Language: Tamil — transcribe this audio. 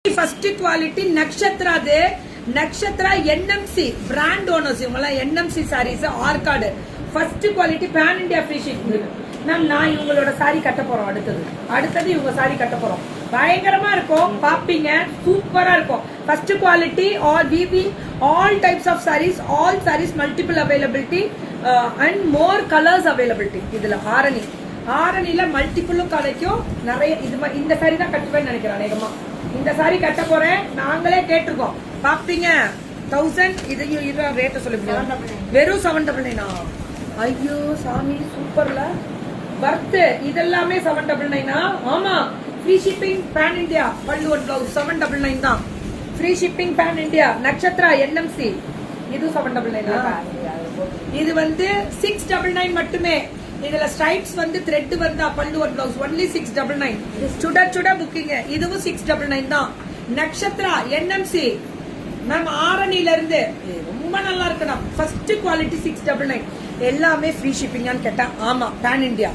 ஃபர்ஸ்ட் குவாலிட்டி நக்ஷத்ராது நக்ஷத்ரா என்எம்சி பிராண்ட் ஓனர்ஸ் இவங்கலாம் NMC sarees Arcot first quality pan India free shipping. Ma'am நான் இவங்களோட சாரி கட்ட போறோம். அடுத்தது இவங்க சாரி கட்ட போறோம். பயங்கரமா இருக்கும், பாப்பீங்க, சூப்பரா இருக்கும். ஃபர்ஸ்ட் குவாலிட்டி ஆல் விவி all types of sarees, all sarees multiple availability and more colours availability. இதுல ஆரணில மல்டிபிளும் கிடைக்கும் நிறைய. இந்த சாரி தான் கட்டுவேன்னு நினைக்கிறேன். அநேகமா இந்த சாரி கட்ட போறேன். நாங்களே கேட்டிருக்கோம், பாப்பீங்க. 1000 இதையும் ரேட்ட சொல்லிவிடுங்க. வெறும் 799. ஐயோ சாமி, சூப்பர்ல வர்த்து. இதெல்லாமே 799. ஆமா, ஃப்ரீ ஷிப்பிங் பேன் இந்தியா. பல்லு ஒன் பிளவுஸ் 799 தான். Free shipping pan India. நட்சத்திரா என்எம்சி இது 799. இது 699 மட்டுமே. இதுல ஸ்ட்ரைப்ஸ் த்ரெட் வந்தா பல்லு ஒன் பிளவுஸ் ஒன்லி 699. சுட புக்கிங். இதுவும் 699 தான். நட்சத்திரா என்எம்சி மேம் ஆரணில இருந்து ரொம்ப நல்லா இருக்கணும். First quality 699. எல்லாமே ஃப்ரீ ஷிப்பிங்கான்னு கேட்டா ஆமா, பேன் இந்தியா.